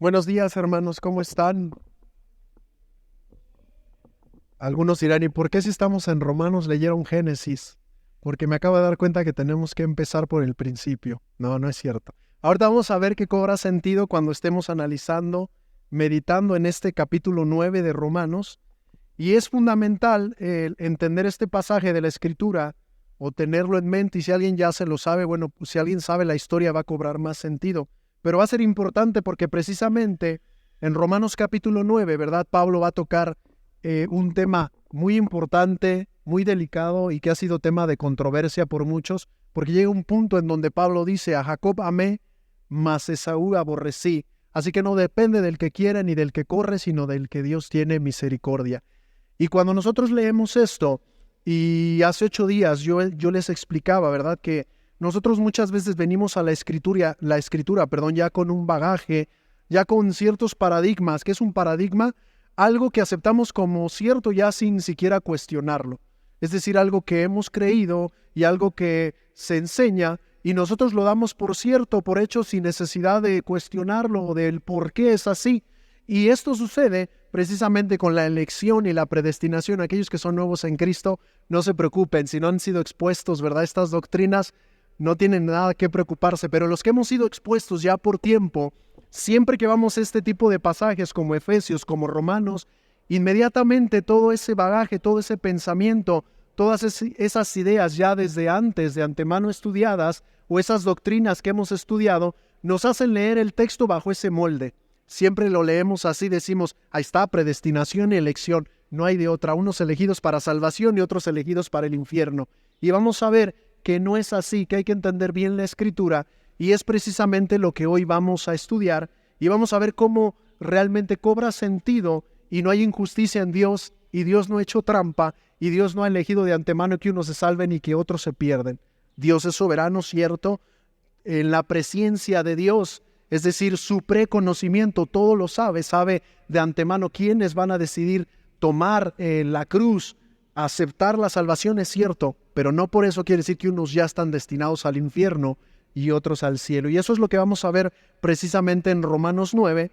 Buenos días, hermanos, ¿cómo están? Algunos dirán, ¿y por qué si estamos en Romanos leyeron Génesis? Porque me acabo de dar cuenta que tenemos que empezar por el principio. No, no es cierto. Ahorita vamos a ver qué cobra sentido cuando estemos analizando, meditando en este capítulo 9 de Romanos. Y es fundamental entender este pasaje de la Escritura o tenerlo en mente, y si alguien ya se lo sabe, bueno, pues si alguien sabe la historia va a cobrar más sentido. Pero va a ser importante porque precisamente en Romanos capítulo 9, ¿verdad? Pablo va a tocar un tema muy importante, muy delicado y que ha sido tema de controversia por muchos, porque llega un punto en donde Pablo dice: a Jacob amé, mas Esaú aborrecí. Así que no depende del que quiere ni del que corre, sino del que Dios tiene misericordia. Y cuando nosotros leemos esto, y hace 8 días yo les explicaba, ¿verdad?, que nosotros muchas veces venimos a la escritura, ya con un bagaje, ya con ciertos paradigmas. ¿Qué es un paradigma? Algo que aceptamos como cierto ya sin siquiera cuestionarlo. Es decir, algo que hemos creído y algo que se enseña y nosotros lo damos por cierto, por hecho, sin necesidad de cuestionarlo o del por qué es así. Y esto sucede precisamente con la elección y la predestinación. Aquellos que son nuevos en Cristo, no se preocupen, si no han sido expuestos, ¿verdad?, estas doctrinas, no tienen nada que preocuparse. Pero los que hemos sido expuestos ya por tiempo, siempre que vamos a este tipo de pasajes como Efesios, como Romanos, inmediatamente todo ese bagaje, todo ese pensamiento, todas esas ideas ya desde antes, de antemano estudiadas, o esas doctrinas que hemos estudiado, nos hacen leer el texto bajo ese molde. Siempre lo leemos así, decimos: ahí está, predestinación y elección, no hay de otra, unos elegidos para salvación y otros elegidos para el infierno. Y vamos a ver que no es así, que hay que entender bien la Escritura, y es precisamente lo que hoy vamos a estudiar, y vamos a ver cómo realmente cobra sentido y no hay injusticia en Dios, y Dios no ha hecho trampa, y Dios no ha elegido de antemano que unos se salven y que otros se pierden. Dios es soberano, ¿cierto? En la presciencia de Dios, es decir, su preconocimiento, todo lo sabe de antemano quiénes van a decidir tomar la cruz, aceptar la salvación, es cierto, pero no por eso quiere decir que unos ya están destinados al infierno y otros al cielo. Y eso es lo que vamos a ver precisamente en Romanos 9.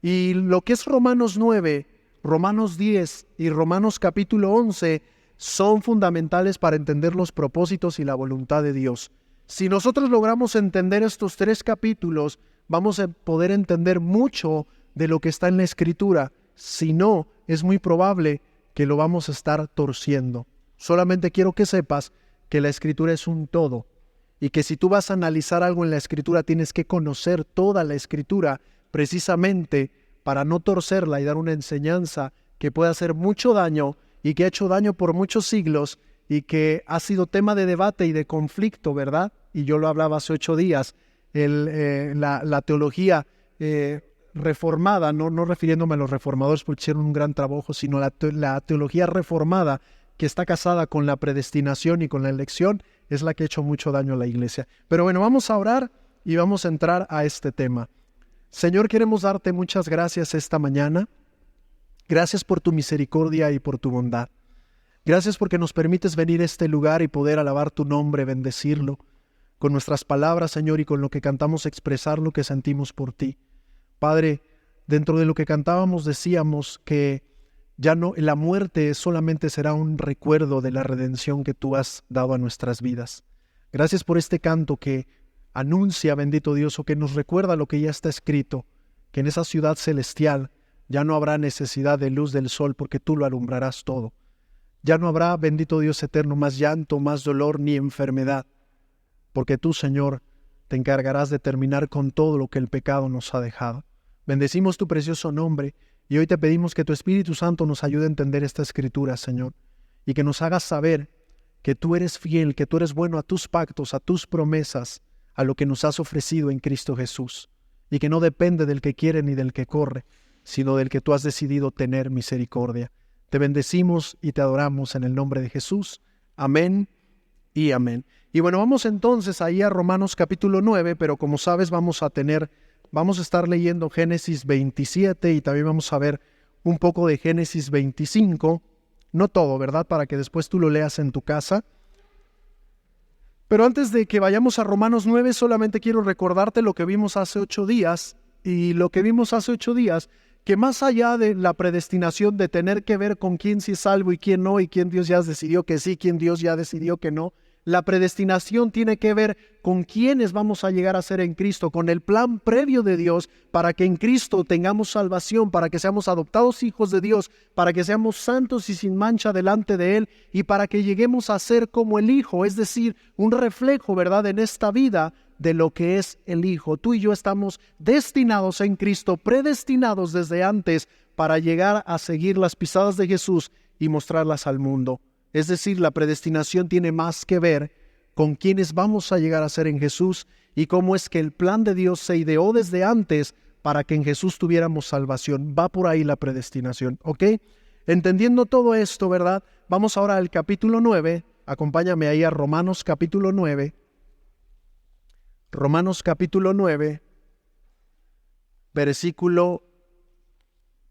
Y lo que es Romanos 9, Romanos 10 y Romanos capítulo 11 son fundamentales para entender los propósitos y la voluntad de Dios. Si nosotros logramos entender estos 3 capítulos, vamos a poder entender mucho de lo que está en la Escritura. Si no, es muy probable que lo vamos a estar torciendo. Solamente quiero que sepas que la Escritura es un todo, y que si tú vas a analizar algo en la Escritura, tienes que conocer toda la Escritura, precisamente para no torcerla y dar una enseñanza que puede hacer mucho daño y que ha hecho daño por muchos siglos y que ha sido tema de debate y de conflicto, ¿verdad? Y yo lo hablaba hace 8 días, la teología reformada, no refiriéndome a los reformadores porque hicieron un gran trabajo, sino la teología reformada, que está casada con la predestinación y con la elección, es la que ha hecho mucho daño a la iglesia. Pero bueno, vamos a orar y vamos a entrar a este tema. Señor, queremos darte muchas gracias esta mañana. Gracias por tu misericordia y por tu bondad. Gracias porque nos permites venir a este lugar y poder alabar tu nombre, bendecirlo. Con nuestras palabras, Señor, y con lo que cantamos expresar lo que sentimos por ti. Padre, dentro de lo que cantábamos decíamos que ya no, la muerte solamente será un recuerdo de la redención que tú has dado a nuestras vidas. Gracias por este canto que anuncia, bendito Dios, o que nos recuerda lo que ya está escrito, que en esa ciudad celestial ya no habrá necesidad de luz del sol porque tú lo alumbrarás todo. Ya no habrá, bendito Dios eterno, más llanto, más dolor ni enfermedad, porque tú, Señor, te encargarás de terminar con todo lo que el pecado nos ha dejado. Bendecimos tu precioso nombre y hoy te pedimos que tu Espíritu Santo nos ayude a entender esta Escritura, Señor, y que nos hagas saber que tú eres fiel, que tú eres bueno a tus pactos, a tus promesas, a lo que nos has ofrecido en Cristo Jesús, y que no depende del que quiere ni del que corre, sino del que tú has decidido tener misericordia. Te bendecimos y te adoramos en el nombre de Jesús. Amén y amén. Y bueno, vamos entonces ahí a Romanos capítulo 9, pero como sabes vamos a estar leyendo Génesis 27 y también vamos a ver un poco de Génesis 25, no todo, ¿verdad?, para que después tú lo leas en tu casa. Pero antes de que vayamos a Romanos 9, solamente quiero recordarte lo que vimos hace 8 días, Y lo que vimos hace 8 días, que más allá de la predestinación de tener que ver con quién sí es salvo y quién no, y quién Dios ya decidió que sí, quién Dios ya decidió que no, la predestinación tiene que ver con quiénes vamos a llegar a ser en Cristo, con el plan previo de Dios para que en Cristo tengamos salvación, para que seamos adoptados hijos de Dios, para que seamos santos y sin mancha delante de Él y para que lleguemos a ser como el Hijo, es decir, un reflejo, ¿verdad?, en esta vida de lo que es el Hijo. Tú y yo estamos destinados en Cristo, predestinados desde antes para llegar a seguir las pisadas de Jesús y mostrarlas al mundo. Es decir, la predestinación tiene más que ver con quiénes vamos a llegar a ser en Jesús y cómo es que el plan de Dios se ideó desde antes para que en Jesús tuviéramos salvación. Va por ahí la predestinación, ¿ok? Entendiendo todo esto, ¿verdad? Vamos ahora al capítulo 9. Acompáñame ahí a Romanos capítulo 9. Romanos capítulo 9, versículo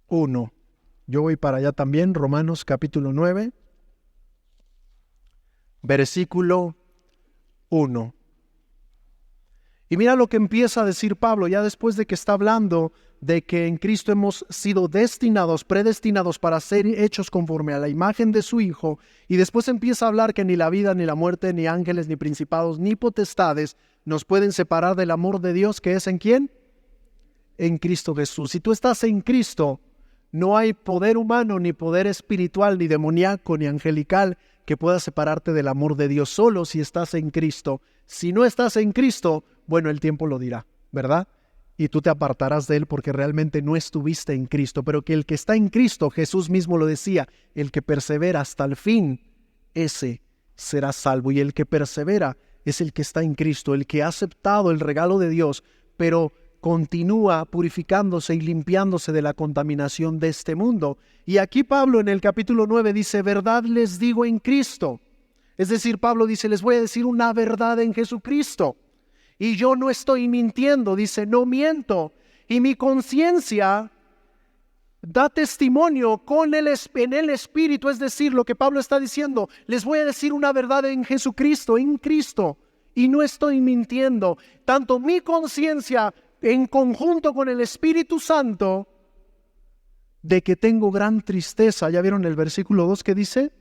1. Yo voy para allá también, Romanos capítulo 9. Versículo 1. Y mira lo que empieza a decir Pablo, ya después de que está hablando de que en Cristo hemos sido destinados, predestinados para ser hechos conforme a la imagen de su Hijo, y después empieza a hablar que ni la vida, ni la muerte, ni ángeles, ni principados, ni potestades nos pueden separar del amor de Dios, que es ¿en quién? En Cristo Jesús. Si tú estás en Cristo, no hay poder humano, ni poder espiritual, ni demoníaco, ni angelical que pueda separarte del amor de Dios, solo si estás en Cristo. Si no estás en Cristo, bueno, el tiempo lo dirá, ¿verdad? Y tú te apartarás de Él porque realmente no estuviste en Cristo. Pero que el que está en Cristo, Jesús mismo lo decía, el que persevera hasta el fin, ese será salvo. Y el que persevera es el que está en Cristo, el que ha aceptado el regalo de Dios, pero continúa purificándose y limpiándose de la contaminación de este mundo. Y aquí Pablo en el capítulo 9 dice, verdad les digo en Cristo. Es decir, Pablo dice, les voy a decir una verdad en Jesucristo. Y yo no estoy mintiendo, dice, no miento. Y mi conciencia da testimonio en el Espíritu, es decir, lo que Pablo está diciendo, les voy a decir una verdad en Jesucristo, en Cristo. Y no estoy mintiendo. Tanto mi conciencia en conjunto con el Espíritu Santo, de que tengo gran tristeza. ¿Ya vieron el versículo 2 que dice?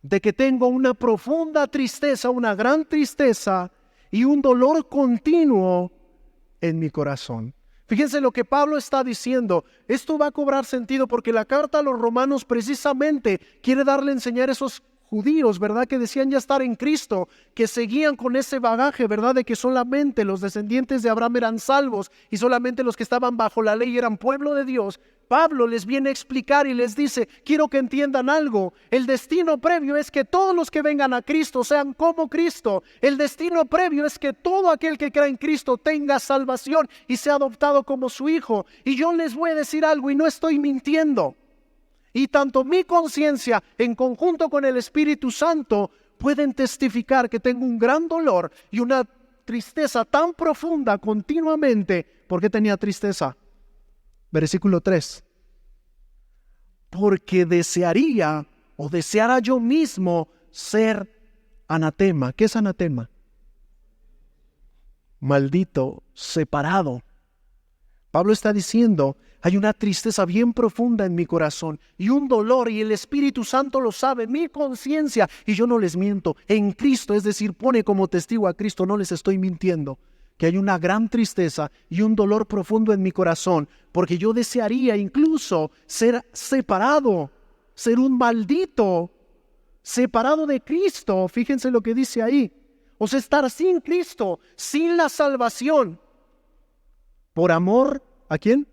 De que tengo una profunda tristeza, una gran tristeza y un dolor continuo en mi corazón. Fíjense lo que Pablo está diciendo. Esto va a cobrar sentido porque la carta a los romanos precisamente quiere darle a enseñar a esos judíos, ¿verdad? Que decían ya estar en Cristo, que seguían con ese bagaje, ¿verdad? De que solamente los descendientes de Abraham eran salvos y solamente los que estaban bajo la ley eran pueblo de Dios. Pablo les viene a explicar y les dice, quiero que entiendan algo. El destino previo es que todos los que vengan a Cristo sean como Cristo. El destino previo es que todo aquel que cree en Cristo tenga salvación y sea adoptado como su hijo. Y yo les voy a decir algo y no estoy mintiendo. Y tanto mi conciencia en conjunto con el Espíritu Santo pueden testificar que tengo un gran dolor y una tristeza tan profunda continuamente. ¿Por qué tenía tristeza? Versículo 3. Porque desearía o deseara yo mismo ser anatema. ¿Qué es anatema? Maldito, separado. Pablo está diciendo, hay una tristeza bien profunda en mi corazón y un dolor, y el Espíritu Santo lo sabe, mi conciencia, y yo no les miento, en Cristo, es decir, pone como testigo a Cristo, no les estoy mintiendo, que hay una gran tristeza y un dolor profundo en mi corazón, porque yo desearía incluso ser separado, ser un maldito, separado de Cristo. Fíjense lo que dice ahí, o sea, estar sin Cristo, sin la salvación, por amor, ¿a quién?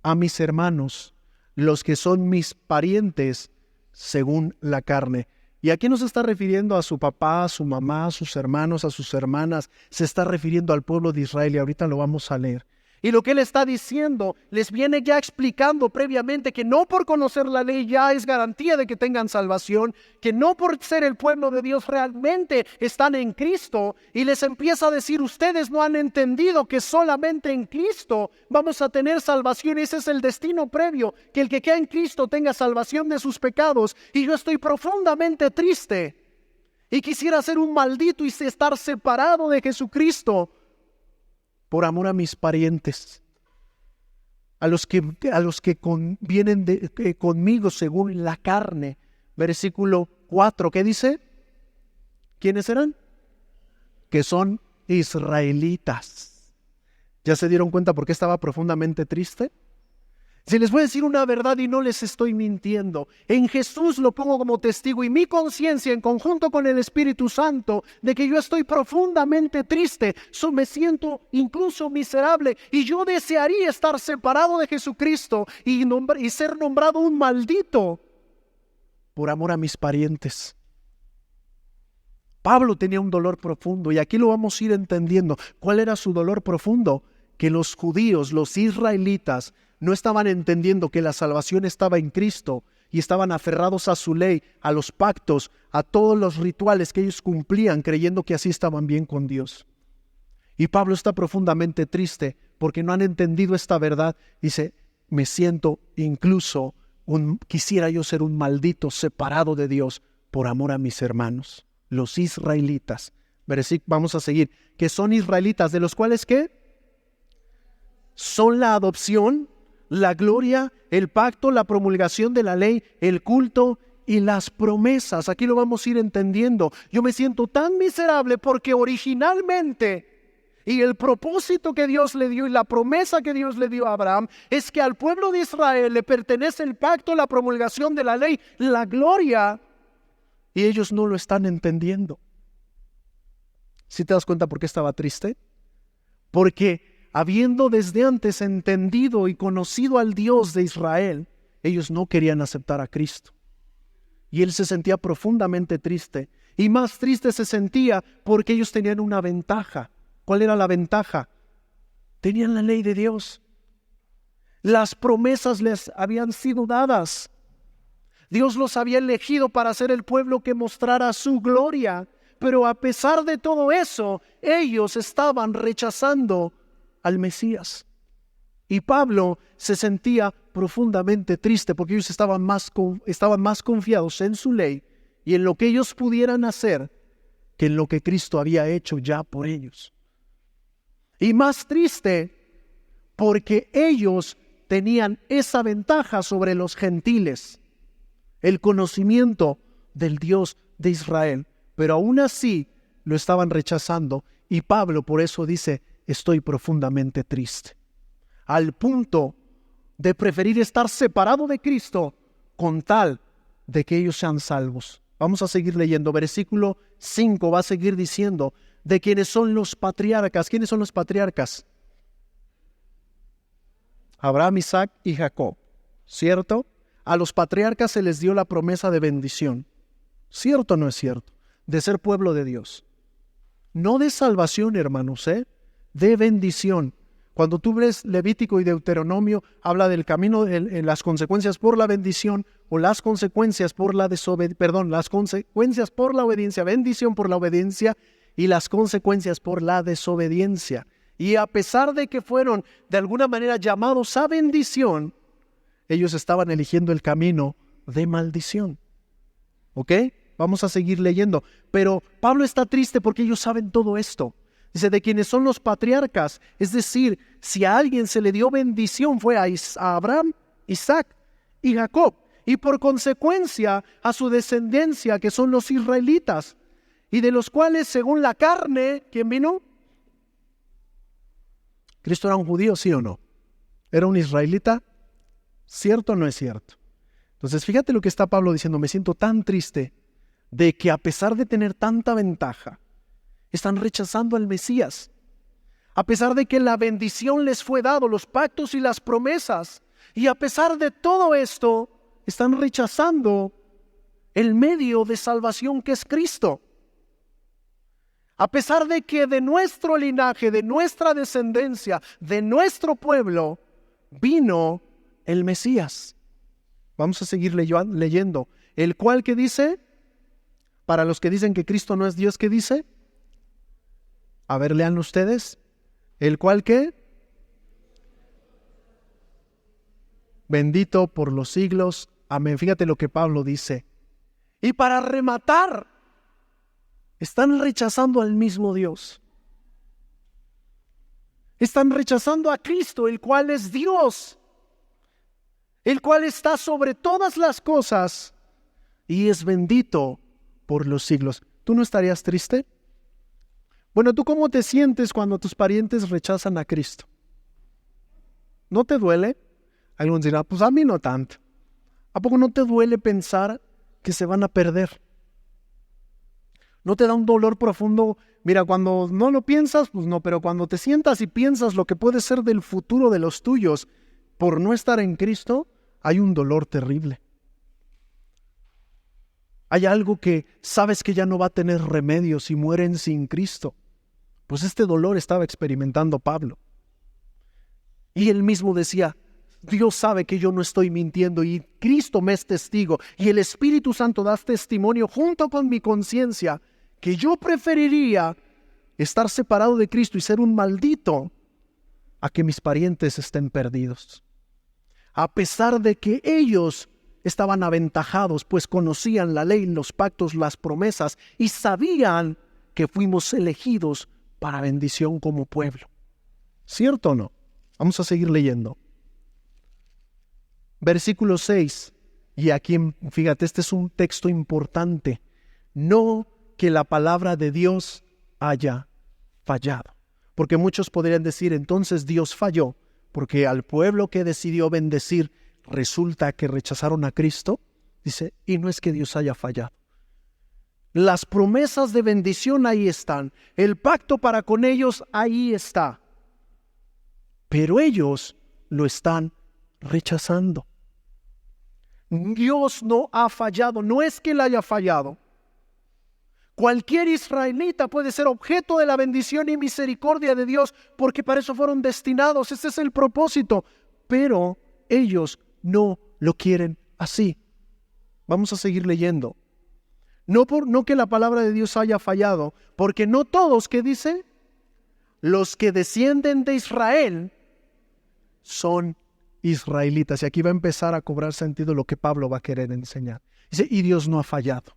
A mis hermanos, los que son mis parientes según la carne. ¿Y a quién nos está refiriendo? A su papá, a su mamá, a sus hermanos, a sus hermanas. Se está refiriendo al pueblo de Israel y ahorita lo vamos a leer. Y lo que él está diciendo, les viene ya explicando previamente que no por conocer la ley ya es garantía de que tengan salvación, que no por ser el pueblo de Dios realmente están en Cristo, y les empieza a decir, ustedes no han entendido que solamente en Cristo vamos a tener salvación. Ese es el destino previo, que el que queda en Cristo tenga salvación de sus pecados. Y yo estoy profundamente triste y quisiera ser un maldito y estar separado de Jesucristo, por amor a mis parientes, a los que vienen conmigo según la carne. Versículo 4, ¿qué dice? ¿Quiénes eran? Que son israelitas. ¿Ya se dieron cuenta por qué estaba profundamente triste? Si les voy a decir una verdad y no les estoy mintiendo, en Jesús lo pongo como testigo y mi conciencia en conjunto con el Espíritu Santo de que yo estoy profundamente triste, me siento incluso miserable y yo desearía estar separado de Jesucristo y ser nombrado un maldito por amor a mis parientes. Pablo tenía un dolor profundo y aquí lo vamos a ir entendiendo. ¿Cuál era su dolor profundo? Que los judíos, los israelitas, no estaban entendiendo que la salvación estaba en Cristo y estaban aferrados a su ley, a los pactos, a todos los rituales que ellos cumplían, creyendo que así estaban bien con Dios. Y Pablo está profundamente triste porque no han entendido esta verdad. Dice, me siento incluso, quisiera yo ser un maldito separado de Dios por amor a mis hermanos, los israelitas. Vamos a seguir, que son israelitas, de los cuales ¿qué? Son la adopción, la gloria, el pacto, la promulgación de la ley, el culto y las promesas. Aquí lo vamos a ir entendiendo. Yo me siento tan miserable porque originalmente, y el propósito que Dios le dio y la promesa que Dios le dio a Abraham, es que al pueblo de Israel le pertenece el pacto, la promulgación de la ley, la gloria, y ellos no lo están entendiendo. ¿Sí te das cuenta por qué estaba triste? Porque habiendo desde antes entendido y conocido al Dios de Israel, ellos no querían aceptar a Cristo. Y él se sentía profundamente triste. Y más triste se sentía porque ellos tenían una ventaja. ¿Cuál era la ventaja? Tenían la ley de Dios. Las promesas les habían sido dadas. Dios los había elegido para ser el pueblo que mostrara su gloria. Pero a pesar de todo eso, ellos estaban rechazando al Mesías. Y Pablo se sentía profundamente triste porque ellos estaban más confiados en su ley y en lo que ellos pudieran hacer que en lo que Cristo había hecho ya por ellos. Y más triste porque ellos tenían esa ventaja sobre los gentiles, el conocimiento del Dios de Israel, pero aún así lo estaban rechazando. Y Pablo por eso dice, estoy profundamente triste, al punto de preferir estar separado de Cristo con tal de que ellos sean salvos. Vamos a seguir leyendo. Versículo 5 va a seguir diciendo de quiénes son los patriarcas. ¿Quiénes son los patriarcas? Abraham, Isaac y Jacob, ¿cierto? A los patriarcas se les dio la promesa de bendición. ¿Cierto o no es cierto? De ser pueblo de Dios. No de salvación, hermanos, de bendición. Cuando tú ves Levítico y Deuteronomio, habla del camino, las consecuencias por la bendición o las consecuencias por la las consecuencias por la obediencia, bendición por la obediencia y las consecuencias por la desobediencia. Y a pesar de que fueron de alguna manera llamados a bendición, ellos estaban eligiendo el camino de maldición. ¿Ok? Vamos a seguir leyendo. Pero Pablo está triste porque ellos saben todo esto. Dice, de quienes son los patriarcas, es decir, si a alguien se le dio bendición fue a Abraham, Isaac y Jacob, y por consecuencia a su descendencia, que son los israelitas, y de los cuales según la carne, ¿quién vino? ¿Cristo era un judío, sí o no? ¿Era un israelita? ¿Cierto o no es cierto? Entonces fíjate lo que está Pablo diciendo, me siento tan triste de que a pesar de tener tanta ventaja, están rechazando al Mesías. A pesar de que la bendición les fue dado, los pactos y las promesas, y a pesar de todo esto, están rechazando el medio de salvación que es Cristo. A pesar de que de nuestro linaje, de nuestra descendencia, de nuestro pueblo, vino el Mesías. Vamos a seguir leyendo. El cual, ¿qué dice? Para los que dicen que Cristo no es Dios, ¿qué dice? A ver, lean ustedes. ¿El cual qué? Bendito por los siglos. Amén. Fíjate lo que Pablo dice. Y para rematar, están rechazando al mismo Dios. Están rechazando a Cristo, el cual es Dios, el cual está sobre todas las cosas y es bendito por los siglos. ¿Tú no estarías triste? Bueno, ¿tú cómo te sientes cuando tus parientes rechazan a Cristo? ¿No te duele? Algunos dirán, pues a mí no tanto. ¿A poco no te duele pensar que se van a perder? ¿No te da un dolor profundo? Mira, cuando no lo piensas, pues no, pero cuando te sientas y piensas lo que puede ser del futuro de los tuyos por no estar en Cristo, hay un dolor terrible. Hay algo que sabes que ya no va a tener remedio si mueren sin Cristo. Pues este dolor estaba experimentando Pablo. Y él mismo decía, Dios sabe que yo no estoy mintiendo y Cristo me es testigo y el Espíritu Santo da testimonio junto con mi conciencia que yo preferiría estar separado de Cristo y ser un maldito a que mis parientes estén perdidos. A pesar de que ellos estaban aventajados, pues conocían la ley, los pactos, las promesas y sabían que fuimos elegidos para bendición como pueblo. ¿Cierto o no? Vamos a seguir leyendo. Versículo 6. Y aquí, fíjate, este es un texto importante. No que la palabra de Dios haya fallado. Porque muchos podrían decir, entonces Dios falló, porque al pueblo que decidió bendecir resulta que rechazaron a Cristo. Dice, y no es que Dios haya fallado. Las promesas de bendición ahí están. El pacto para con ellos ahí está. Pero ellos lo están rechazando. Dios no ha fallado, no es que Él haya fallado. Cualquier israelita puede ser objeto de la bendición y misericordia de Dios, porque para eso fueron destinados, ese es el propósito. Pero ellos no lo quieren así. Vamos a seguir leyendo. No que la palabra de Dios haya fallado, porque no todos, ¿qué dice? Los que descienden de Israel son israelitas. Y aquí va a empezar a cobrar sentido lo que Pablo va a querer enseñar. Dice, y Dios no ha fallado.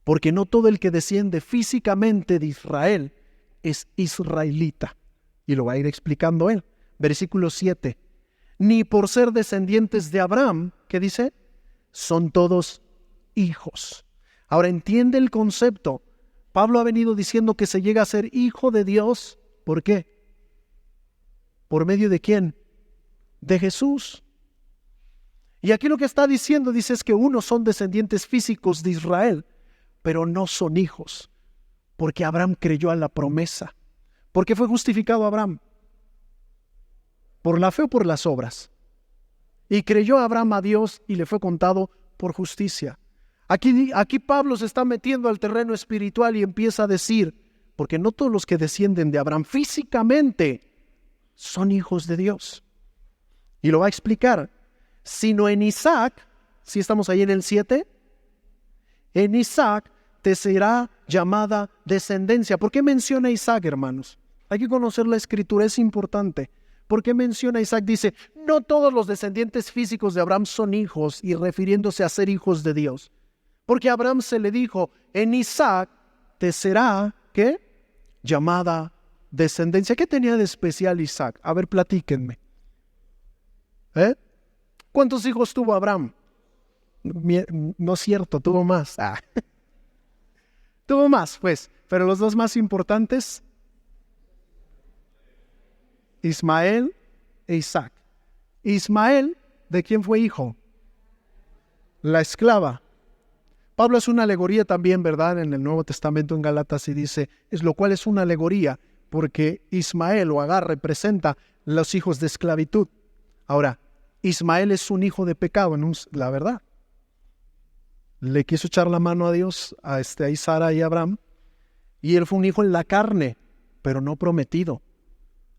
Porque no todo el que desciende físicamente de Israel es israelita. Y lo va a ir explicando él. Versículo 7. Ni por ser descendientes de Abraham, ¿qué dice? Son todos hijos. Ahora entiende el concepto. Pablo ha venido diciendo que se llega a ser hijo de Dios. ¿Por qué? ¿Por medio de quién? De Jesús. Y aquí lo que está diciendo, dice, es que unos son descendientes físicos de Israel, pero no son hijos, porque Abraham creyó a la promesa. ¿Por qué fue justificado Abraham? ¿Por la fe o por las obras? Y creyó Abraham a Dios y le fue contado por justicia. Aquí Pablo se está metiendo al terreno espiritual y empieza a decir, porque no todos los que descienden de Abraham físicamente son hijos de Dios. Y lo va a explicar, sino en Isaac, si estamos ahí en el 7, en Isaac te será llamada descendencia. ¿Por qué menciona Isaac, hermanos? Hay que conocer la escritura, es importante. ¿Por qué menciona Isaac? Dice, no todos los descendientes físicos de Abraham son hijos, y refiriéndose a ser hijos de Dios. Porque a Abraham se le dijo, en Isaac te será, ¿qué? Llamada descendencia. ¿Qué tenía de especial Isaac? A ver, platíquenme. ¿Cuántos hijos tuvo Abraham? No es cierto, tuvo más. Tuvo más, pues, pero los dos más importantes, Ismael e Isaac. Ismael, ¿de quién fue hijo? La esclava. Pablo es una alegoría también, ¿verdad? En el Nuevo Testamento en Gálatas y dice, es lo cual es una alegoría, porque Ismael o Agar representa los hijos de esclavitud. Ahora, Ismael es un hijo de pecado, la verdad. Le quiso echar la mano a Dios, a Sara y a Abraham, y él fue un hijo en la carne, pero no prometido.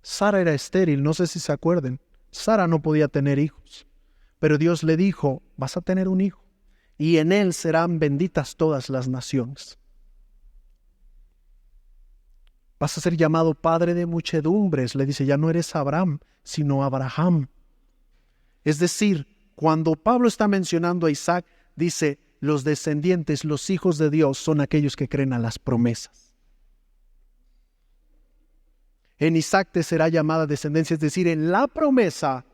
Sara era estéril, no sé si se acuerden. Sara no podía tener hijos, pero Dios le dijo, vas a tener un hijo, y en él serán benditas todas las naciones. Vas a ser llamado padre de muchedumbres, le dice, ya no eres Abraham, sino Abraham. Es decir, cuando Pablo está mencionando a Isaac, dice, los descendientes, los hijos de Dios son aquellos que creen a las promesas. En Isaac te será llamada descendencia, es decir, en la promesa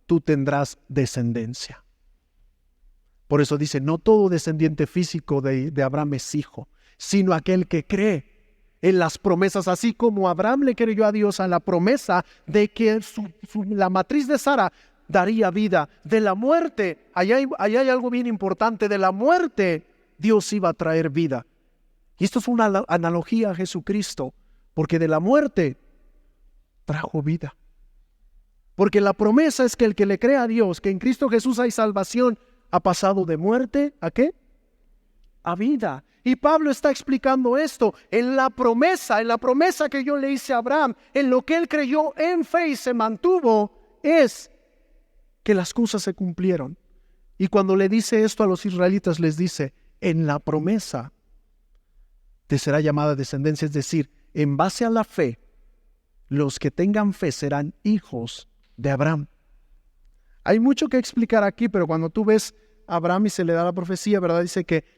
tú tendrás descendencia. Por eso dice, no todo descendiente físico de Abraham es hijo, sino aquel que cree en las promesas, así como Abraham le creyó a Dios a la promesa de que la matriz de Sara daría vida. De la muerte, allá hay algo bien importante, de la muerte Dios iba a traer vida. Y esto es una analogía a Jesucristo, porque de la muerte trajo vida. Porque la promesa es que el que le cree a Dios, que en Cristo Jesús hay salvación, ha pasado de muerte ¿a qué? A vida. Y Pablo está explicando esto en la promesa que yo le hice a Abraham, en lo que él creyó en fe y se mantuvo, es que las cosas se cumplieron. Y cuando le dice esto a los israelitas, les dice, en la promesa te será llamada descendencia, es decir, en base a la fe, los que tengan fe serán hijos de Abraham. Hay mucho que explicar aquí, pero cuando tú ves a Abraham y se le da la profecía, ¿verdad?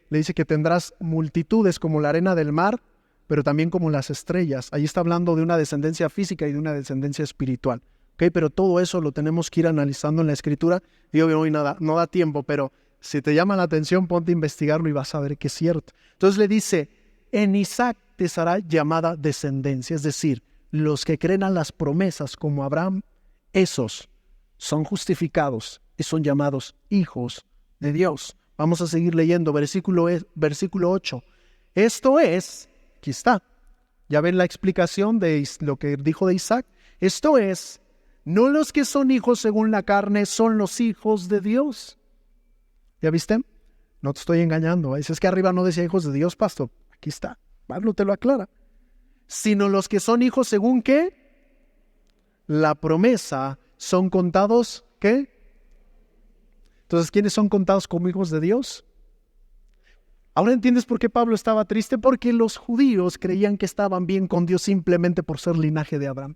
Le dice que tendrás multitudes como la arena del mar, pero también como las estrellas. Ahí está hablando de una descendencia física y de una descendencia espiritual. ¿Okay? Pero todo eso lo tenemos que ir analizando en la Escritura. Y hoy no da tiempo, pero si te llama la atención, ponte a investigarlo y vas a ver que es cierto. Entonces le dice, en Isaac te será llamada descendencia, es decir, los que creen a las promesas como Abraham, esos son justificados y son llamados hijos de Dios. Vamos a seguir leyendo, versículo 8. Esto es, aquí está, ya ven la explicación de lo que dijo de Isaac. Esto es, no los que son hijos según la carne son los hijos de Dios. ¿Ya viste? No te estoy engañando. Es que arriba no decía hijos de Dios, pastor. Aquí está, Pablo te lo aclara. Sino los que son hijos según ¿qué? La promesa son contados, ¿qué? Entonces, ¿quiénes son contados como hijos de Dios? ¿Ahora entiendes por qué Pablo estaba triste? Porque los judíos creían que estaban bien con Dios simplemente por ser linaje de Abraham.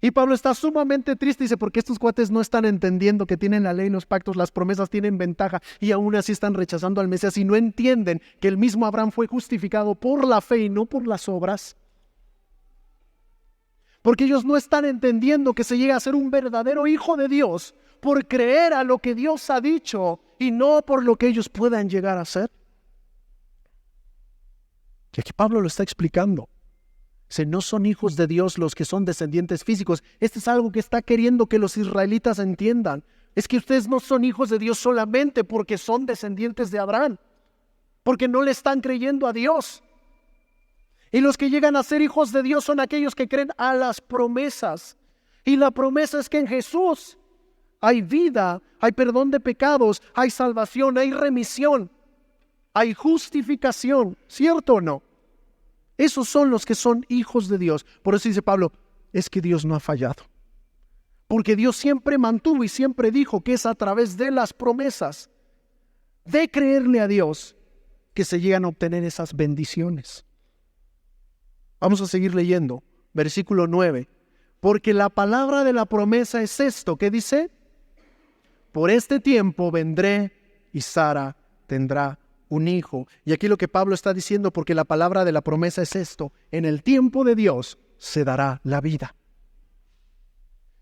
Y Pablo está sumamente triste, dice, porque estos cuates no están entendiendo que tienen la ley, los pactos, las promesas tienen ventaja y aún así están rechazando al Mesías y no entienden que el mismo Abraham fue justificado por la fe y no por las obras. Porque ellos no están entendiendo que se llega a ser un verdadero hijo de Dios por creer a lo que Dios ha dicho y no por lo que ellos puedan llegar a ser. Y aquí Pablo lo está explicando. Dice, no son hijos de Dios los que son descendientes físicos. Este es algo que está queriendo que los israelitas entiendan. Es que ustedes no son hijos de Dios solamente porque son descendientes de Abraham, porque no le están creyendo a Dios. Y los que llegan a ser hijos de Dios son aquellos que creen a las promesas. Y la promesa es que en Jesús hay vida, hay perdón de pecados, hay salvación, hay remisión, hay justificación, ¿cierto o no? Esos son los que son hijos de Dios. Por eso dice Pablo, es que Dios no ha fallado. Porque Dios siempre mantuvo y siempre dijo que es a través de las promesas, de creerle a Dios, que se llegan a obtener esas bendiciones. Vamos a seguir leyendo, versículo 9. Porque la palabra de la promesa es esto, ¿qué dice? Por este tiempo vendré y Sara tendrá un hijo. Y aquí lo que Pablo está diciendo, porque la palabra de la promesa es esto, en el tiempo de Dios se dará la vida.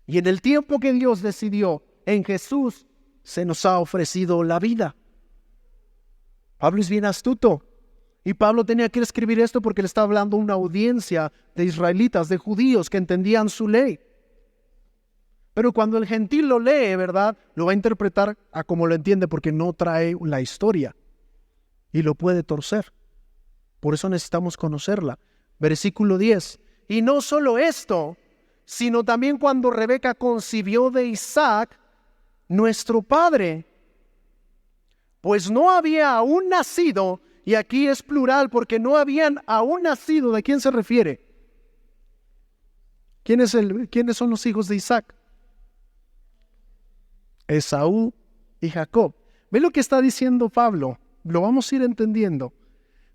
Y en el tiempo que Dios decidió, en Jesús se nos ha ofrecido la vida. Pablo es bien astuto. Y Pablo tenía que escribir esto porque le estaba hablando a una audiencia de israelitas, de judíos que entendían su ley. Pero cuando el gentil lo lee, ¿verdad? Lo va a interpretar a como lo entiende porque no trae la historia. Y lo puede torcer. Por eso necesitamos conocerla. Versículo 10. Y no solo esto, sino también cuando Rebeca concibió de Isaac, nuestro padre, pues no había aún nacido, y aquí es plural porque no habían aún nacido. ¿De quién se refiere? ¿Quiénes son los hijos de Isaac? Esaú y Jacob. ¿Ve lo que está diciendo Pablo? Lo vamos a ir entendiendo.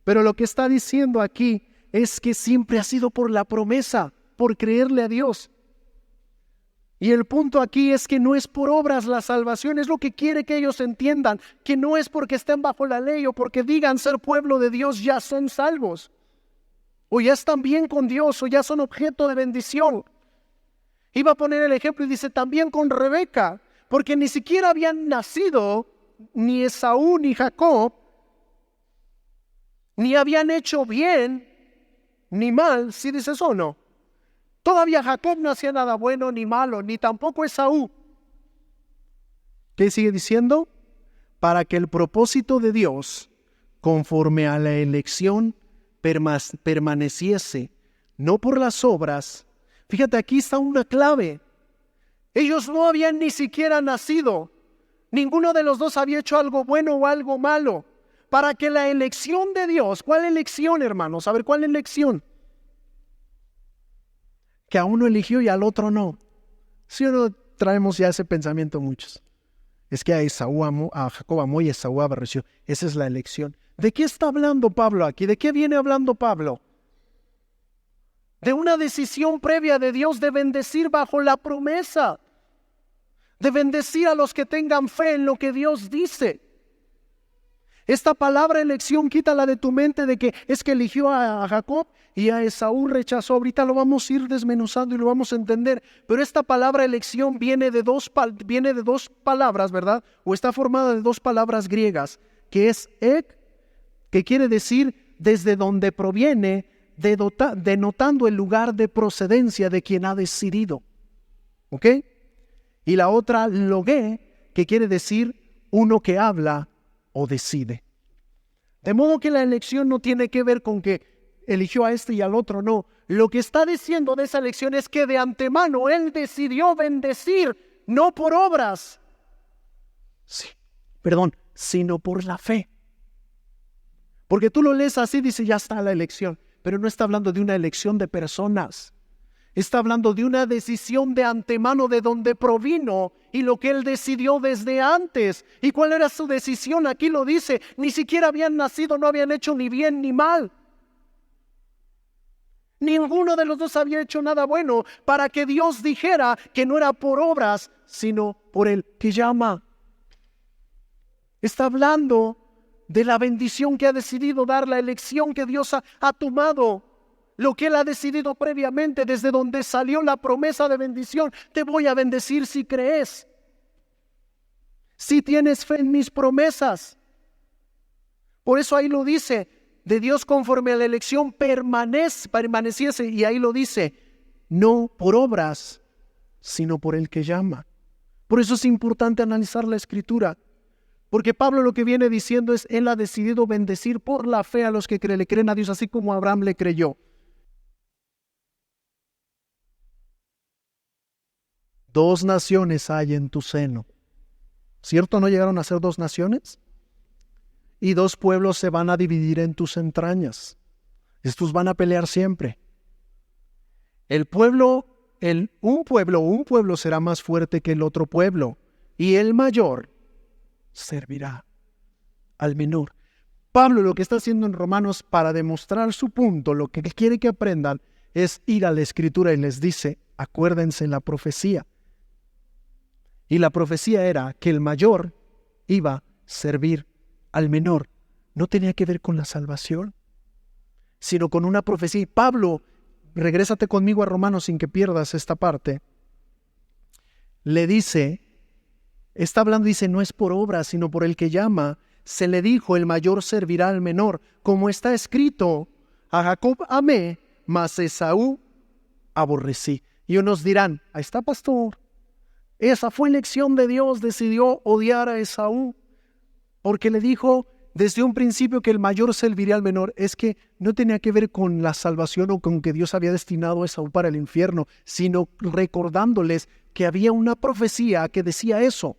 Pero lo que está diciendo aquí es que siempre ha sido por la promesa, por creerle a Dios. Y el punto aquí es que no es por obras la salvación, es lo que quiere que ellos entiendan, que no es porque estén bajo la ley o porque digan ser pueblo de Dios ya son salvos. o ya están bien con Dios, o ya son objeto de bendición. Iba a poner el ejemplo y dice también con Rebeca, porque ni siquiera habían nacido ni Esaú ni Jacob, ni habían hecho bien ni mal, si dices o no. Todavía Jacob no hacía nada bueno ni malo, ni tampoco Esaú. ¿Qué sigue diciendo? Para que el propósito de Dios, conforme a la elección, permaneciese, no por las obras. Fíjate, aquí está una clave. Ellos no habían ni siquiera nacido. Ninguno de los dos había hecho algo bueno o algo malo. Para que la elección de Dios, ¿cuál elección, hermanos? A ver, ¿cuál elección? Que a uno eligió y al otro no. Si o no traemos ya ese pensamiento muchos. Es que a Jacob amó y Esaú aborreció. Esa es la elección. ¿De qué está hablando Pablo aquí? ¿De qué viene hablando Pablo? De una decisión previa de Dios de bendecir bajo la promesa. De bendecir a los que tengan fe en lo que Dios dice. Esta palabra elección quítala de tu mente de que es que eligió a Jacob y a Esaú rechazó. Ahorita lo vamos a ir desmenuzando y lo vamos a entender. Pero esta palabra elección viene de dos palabras, ¿verdad? O está formada de dos palabras griegas, que es ek, que quiere decir desde donde proviene, denotando el lugar de procedencia de quien ha decidido. ¿Ok? Y la otra logé, que quiere decir uno que habla o decide. De modo que la elección no tiene que ver con que eligió a este y al otro no. Lo que está diciendo de esa elección es que de antemano Él decidió bendecir, no por obras, sino por la fe. Porque tú lo lees así, dice ya está la elección, pero no está hablando de una elección de personas. Está hablando de una decisión de antemano de donde provino y lo que Él decidió desde antes. ¿Y cuál era su decisión? Aquí lo dice, ni siquiera habían nacido, no habían hecho ni bien ni mal. Ninguno de los dos había hecho nada bueno para que Dios dijera que no era por obras, sino por el que llama. Está hablando de la bendición que ha decidido dar, la elección que Dios ha tomado. Lo que Él ha decidido previamente, desde donde salió la promesa de bendición. Te voy a bendecir si crees. Si tienes fe en mis promesas. Por eso ahí lo dice, de Dios conforme a la elección permaneciese. Y ahí lo dice, no por obras, sino por el que llama. Por eso es importante analizar la Escritura. Porque Pablo lo que viene diciendo es, Él ha decidido bendecir por la fe a los que le creen a Dios, así como Abraham le creyó. Dos naciones hay en tu seno. ¿Cierto? ¿No llegaron a ser dos naciones? Y dos pueblos se van a dividir en tus entrañas. Estos van a pelear siempre. Un pueblo será más fuerte que el otro pueblo, y el mayor servirá al menor. Pablo lo que está haciendo en Romanos para demostrar su punto, lo que quiere que aprendan, es ir a la Escritura y les dice, acuérdense la profecía. Y la profecía era que el mayor iba a servir al menor. No tenía que ver con la salvación, sino con una profecía. Y Pablo, regrésate conmigo a Romanos sin que pierdas esta parte. Le dice, está hablando, dice, no es por obra, sino por el que llama. Se le dijo, el mayor servirá al menor. Como está escrito, a Jacob amé, mas a Esaú aborrecí. Y unos dirán, ahí está, pastor. Esa fue elección de Dios, decidió odiar a Esaú, porque le dijo desde un principio que el mayor serviría al menor. Es que no tenía que ver con la salvación o con que Dios había destinado a Esaú para el infierno, sino recordándoles que había una profecía que decía eso.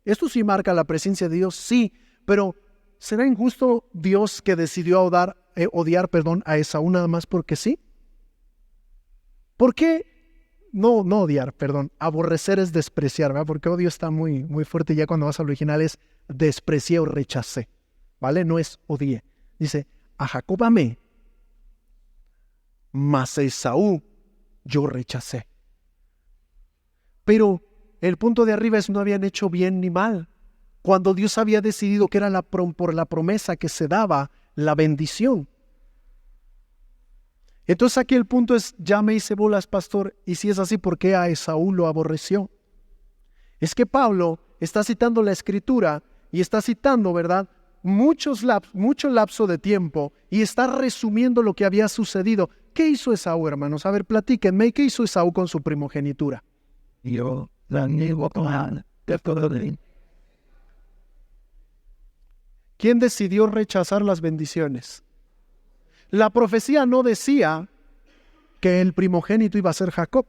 Esto sí marca la presencia de Dios, sí, pero ¿será injusto Dios que decidió odiar a Esaú nada más porque sí? ¿Por qué? No odiar, aborrecer es despreciar, ¿verdad? Porque odio está muy, muy fuerte, ya cuando vas al original es desprecié o rechacé, ¿vale? No es odié. Dice, a Jacob amé, mas a Esaú yo rechacé. Pero el punto de arriba es no habían hecho bien ni mal. Cuando Dios había decidido que era por la promesa que se daba la bendición. Entonces aquí el punto es, ya me hice bolas, pastor, y si es así, ¿por qué a Esaú lo aborreció? Es que Pablo está citando la Escritura y está citando, ¿verdad?, mucho lapso de tiempo y está resumiendo lo que había sucedido. ¿Qué hizo Esaú, hermanos? A ver, platíquenme, ¿qué hizo Esaú con su primogenitura? ¿Quién decidió rechazar las bendiciones? La profecía no decía que el primogénito iba a ser Jacob.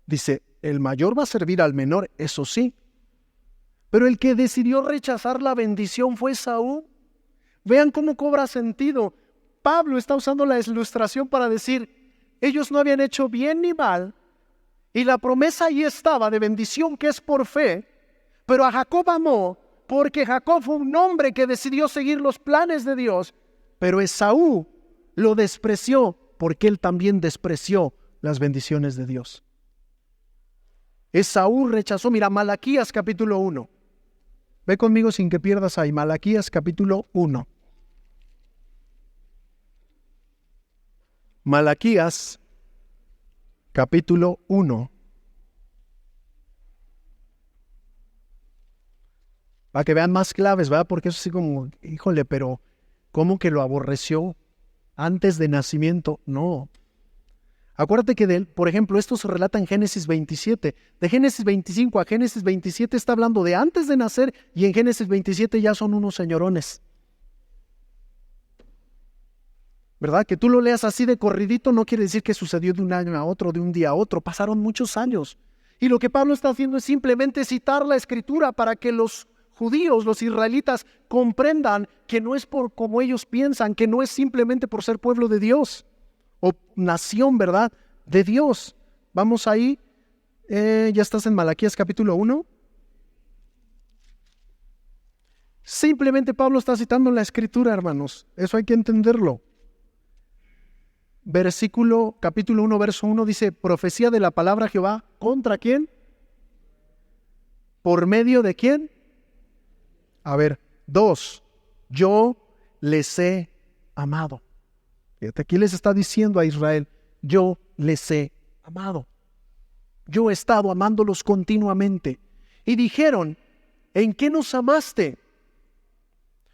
Dice, el mayor va a servir al menor, eso sí. Pero el que decidió rechazar la bendición fue Esaú. Vean cómo cobra sentido. Pablo está usando la ilustración para decir, ellos no habían hecho bien ni mal, y la promesa ahí estaba de bendición que es por fe, pero a Jacob amó, porque Jacob fue un hombre que decidió seguir los planes de Dios, pero Esaú lo despreció, porque él también despreció las bendiciones de Dios. Esaú rechazó, mira, Malaquías capítulo 1. Ve conmigo sin que pierdas ahí, Malaquías capítulo 1. Malaquías capítulo 1. Para que vean más claves, ¿verdad? Porque eso sí como, híjole, pero ¿cómo que lo aborreció antes de nacimiento? No. Acuérdate que, por ejemplo, esto se relata en Génesis 27. De Génesis 25 a Génesis 27 está hablando de antes de nacer y en Génesis 27 ya son unos señorones. ¿Verdad? Que tú lo leas así de corridito no quiere decir que sucedió de un año a otro, de un día a otro. Pasaron muchos años. Y lo que Pablo está haciendo es simplemente citar la Escritura para que los judíos, los israelitas, comprendan que no es por como ellos piensan, que no es simplemente por ser pueblo de Dios o nación, ¿verdad?, de Dios. Vamos ahí, ya estás en Malaquías capítulo 1. Simplemente Pablo está citando la Escritura, hermanos. Eso hay que entenderlo. Capítulo 1, verso 1 dice, profecía de la palabra Jehová, ¿contra quién? ¿Por medio de quién? A ver, 2, yo les he amado. Fíjate, aquí les está diciendo a Israel, yo les he amado. Yo he estado amándolos continuamente. Y dijeron, ¿en qué nos amaste?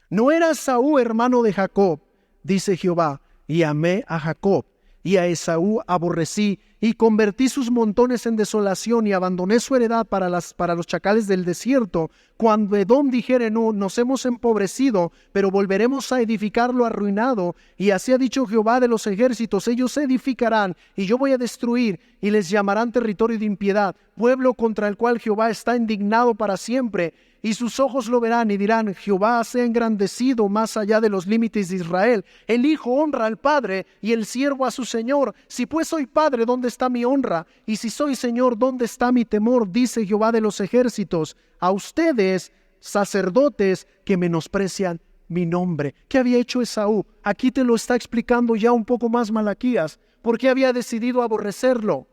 ¿No era Esaú hermano de Jacob? Dice Jehová, y amé a Jacob, y a Esaú aborrecí, y convertí sus montones en desolación, y abandoné su heredad para los chacales del desierto. Cuando Edom dijere, no, nos hemos empobrecido, pero volveremos a edificarlo arruinado, y así ha dicho Jehová de los ejércitos, ellos se edificarán, y yo voy a destruir, y les llamarán territorio de impiedad, pueblo contra el cual Jehová está indignado para siempre. Y sus ojos lo verán y dirán, Jehová se ha engrandecido más allá de los límites de Israel. El hijo honra al padre y el siervo a su señor. Si pues soy padre, ¿dónde está mi honra? Y si soy señor, ¿dónde está mi temor? Dice Jehová de los ejércitos. A ustedes, sacerdotes, que menosprecian mi nombre. ¿Qué había hecho Esaú? Aquí te lo está explicando ya un poco más Malaquías. ¿Por qué había decidido aborrecerlo?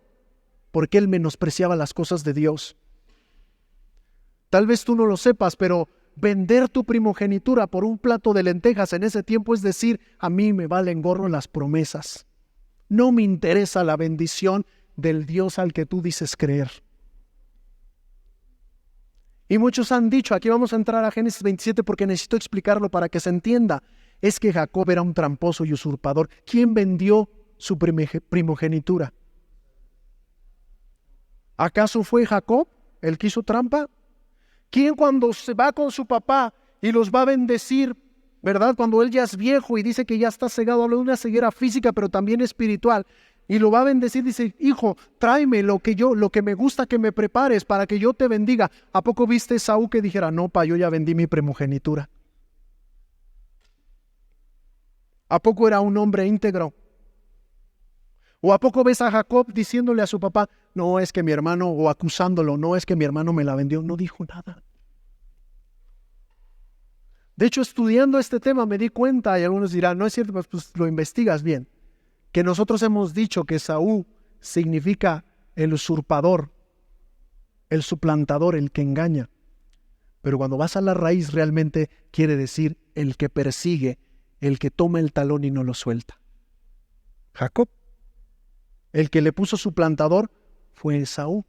Porque él menospreciaba las cosas de Dios. Tal vez tú no lo sepas, pero vender tu primogenitura por un plato de lentejas en ese tiempo es decir, a mí me valen gorro las promesas. No me interesa la bendición del Dios al que tú dices creer. Y muchos han dicho, aquí vamos a entrar a Génesis 27 porque necesito explicarlo para que se entienda, es que Jacob era un tramposo y usurpador. ¿Quién vendió su primogenitura? ¿Acaso fue Jacob el que hizo trampa? ¿Quién cuando se va con su papá y los va a bendecir, verdad? Cuando él ya es viejo y dice que ya está cegado, habla de una ceguera física pero también espiritual, y lo va a bendecir, dice, hijo, tráeme lo que me gusta que me prepares para que yo te bendiga. ¿A poco viste Esaú que dijera, no, yo ya vendí mi primogenitura? ¿A poco era un hombre íntegro? ¿O a poco ves a Jacob diciéndole a su papá, no es que mi hermano, o acusándolo, no es que mi hermano me la vendió? No dijo nada. De hecho, estudiando este tema me di cuenta, y algunos dirán, no es cierto, pues lo investigas bien, que nosotros hemos dicho que Esaú significa el usurpador, el suplantador, el que engaña. Pero cuando vas a la raíz realmente quiere decir el que persigue, el que toma el talón y no lo suelta. Jacob El que le puso su plantador fue Esaú.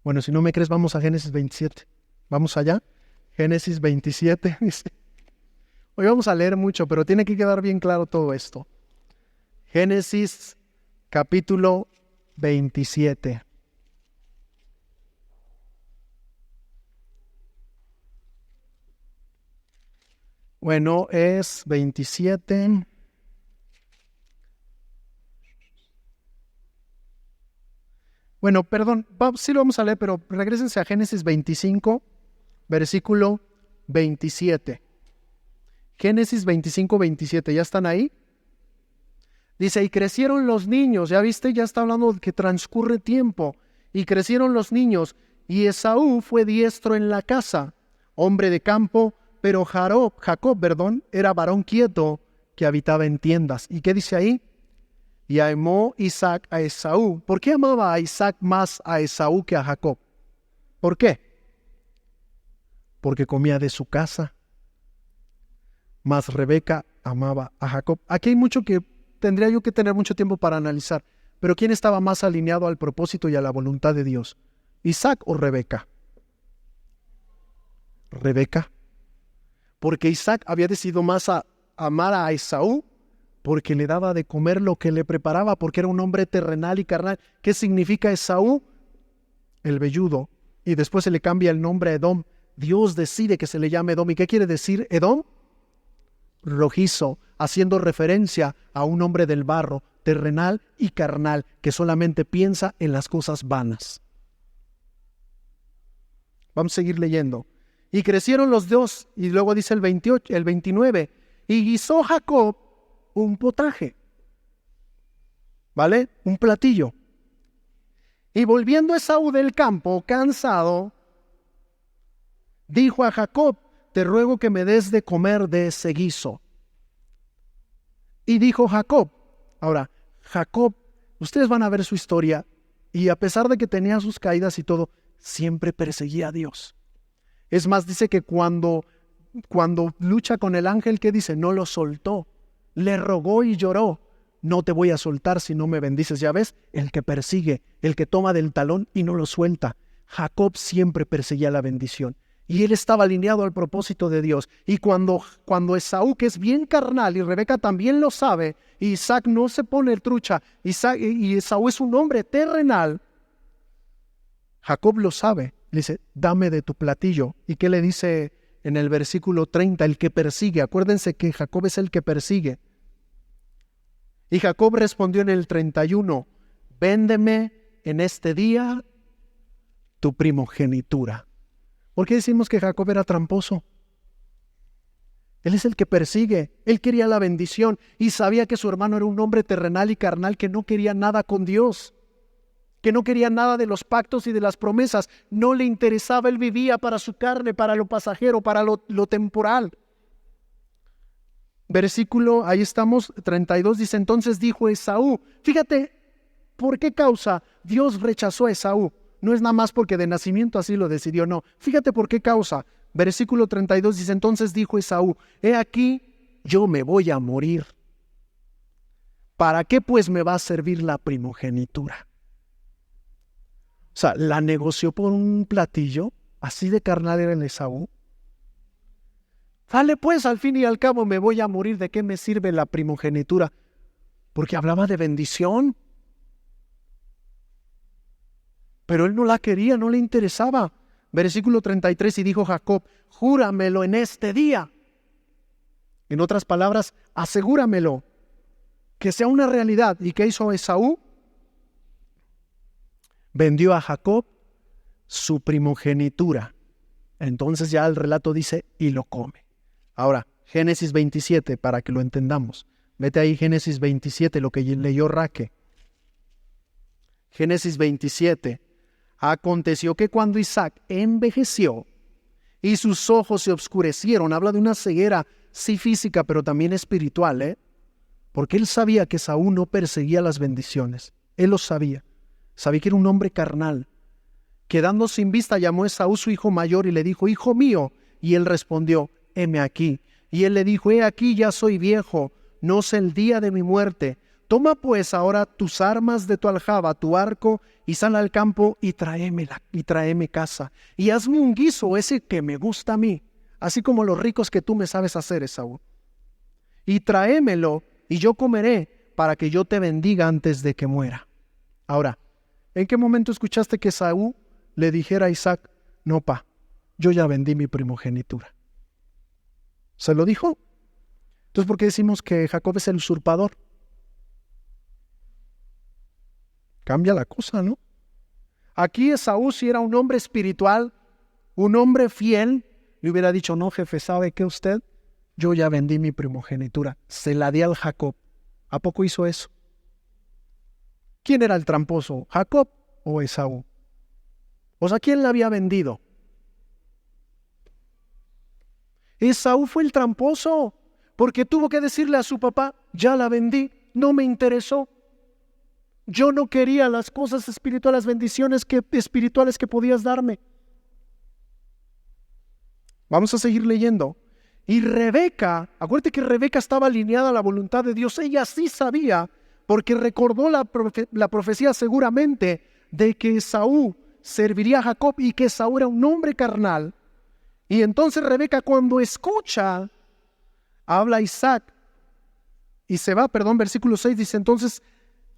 Bueno, si no me crees, vamos a Génesis 27. Vamos allá. Génesis 27. Hoy vamos a leer mucho, pero tiene que quedar bien claro todo esto. Génesis capítulo 27. Bueno, es 27. Bueno, perdón, sí lo vamos a leer, pero regrésense a Génesis 25, versículo 27. Génesis 25, 27, ¿ya están ahí? Dice, y crecieron los niños, ya viste, ya está hablando de que transcurre tiempo, y crecieron los niños, y Esaú fue diestro en la casa, hombre de campo, pero Jacob, era varón quieto que habitaba en tiendas. ¿Y qué dice ahí? Y amó Isaac a Esaú. ¿Por qué amaba a Isaac más a Esaú que a Jacob? ¿Por qué? Porque comía de su casa. Mas Rebeca amaba a Jacob. Aquí hay mucho que tendría yo que tener mucho tiempo para analizar. Pero ¿quién estaba más alineado al propósito y a la voluntad de Dios? ¿Isaac o Rebeca? Rebeca. Porque Isaac había decidido más amar a Esaú porque le daba de comer lo que le preparaba, porque era un hombre terrenal y carnal. ¿Qué significa Esaú? El velludo. Y después se le cambia el nombre a Edom. Dios decide que se le llame Edom. ¿Y qué quiere decir Edom? Rojizo, haciendo referencia a un hombre del barro, terrenal y carnal, que solamente piensa en las cosas vanas. Vamos a seguir leyendo. Y crecieron los dos, y luego dice el 28, el 29, y guisó Jacob un potaje, ¿vale? Un platillo. Y volviendo Esaú del campo, cansado, dijo a Jacob, te ruego que me des de comer de ese guiso. Y dijo Jacob, ahora, Jacob, ustedes van a ver su historia, y a pesar de que tenía sus caídas y todo, siempre perseguía a Dios. Es más, dice que cuando lucha con el ángel, ¿qué dice? No lo soltó. Le rogó y lloró. No te voy a soltar si no me bendices. Ya ves, el que persigue, el que toma del talón y no lo suelta. Jacob siempre perseguía la bendición. Y él estaba alineado al propósito de Dios. Y cuando Esaú, que es bien carnal, y Rebeca también lo sabe, y Isaac no se pone trucha, y Esaú es un hombre terrenal, Jacob lo sabe. Le dice, dame de tu platillo. ¿Y qué le dice en el versículo 30? El que persigue. Acuérdense que Jacob es el que persigue. Y Jacob respondió en el 31, véndeme en este día tu primogenitura. ¿Por qué decimos que Jacob era tramposo? Él es el que persigue. Él quería la bendición y sabía que su hermano era un hombre terrenal y carnal que no quería nada con Dios, que no quería nada de los pactos y de las promesas. No le interesaba, él vivía para su carne, para lo pasajero, para lo temporal. Versículo, ahí estamos, 32, dice, entonces dijo Esaú, fíjate, ¿por qué causa Dios rechazó a Esaú? No es nada más porque de nacimiento así lo decidió, no. Fíjate por qué causa. Versículo 32 dice, entonces dijo Esaú, he aquí, yo me voy a morir. ¿Para qué pues me va a servir la primogenitura? O sea, la negoció por un platillo, así de carnal era el Esaú. Vale, pues al fin y al cabo me voy a morir, ¿de qué me sirve la primogenitura? Porque hablaba de bendición. Pero él no la quería, no le interesaba. Versículo 33, y dijo Jacob, júramelo en este día. En otras palabras, asegúramelo, que sea una realidad. ¿Y qué hizo Esaú? Vendió a Jacob su primogenitura. Entonces ya el relato dice, y lo come. Ahora, Génesis 27, para que lo entendamos. Vete ahí, Génesis 27, lo que leyó Raque. Génesis 27. Aconteció que cuando Isaac envejeció y sus ojos se oscurecieron, habla de una ceguera, sí física, pero también espiritual, porque él sabía que Esaú no perseguía las bendiciones. Él lo sabía. Sabía que era un hombre carnal. Quedando sin vista, llamó a Esaú su hijo mayor y le dijo, hijo mío. Y él respondió, heme aquí. Y él le dijo, he aquí, ya soy viejo, no sé el día de mi muerte. toma pues ahora tus armas de tu aljaba, tu arco, y sal al campo y tráeme caza. Y hazme un guiso, ese que me gusta a mí, así como los ricos que tú me sabes hacer, Esaú. Y tráemelo, y yo comeré, para que yo te bendiga antes de que muera. Ahora, ¿en qué momento escuchaste que Esaú le dijera a Isaac, no, pa, yo ya vendí mi primogenitura? ¿Se lo dijo? Entonces, ¿por qué decimos que Jacob es el usurpador? Cambia la cosa, ¿no? Aquí Esaú, si era un hombre espiritual, un hombre fiel, le hubiera dicho, no, jefe, ¿sabe qué usted? Yo ya vendí mi primogenitura, se la di al Jacob. ¿A poco hizo eso? ¿Quién era el tramposo, Jacob o Esaú? O sea, ¿quién la había vendido? Esaú fue el tramposo, porque tuvo que decirle a su papá, ya la vendí, no me interesó. Yo no quería las cosas espirituales, las bendiciones espirituales que podías darme. Vamos a seguir leyendo. Y Rebeca, acuérdate que Rebeca estaba alineada a la voluntad de Dios. Ella sí sabía, porque recordó la profecía seguramente de que Esaú serviría a Jacob y que Esaú era un hombre carnal. Y entonces Rebeca, cuando escucha, habla a Isaac y se va, versículo 6 dice, entonces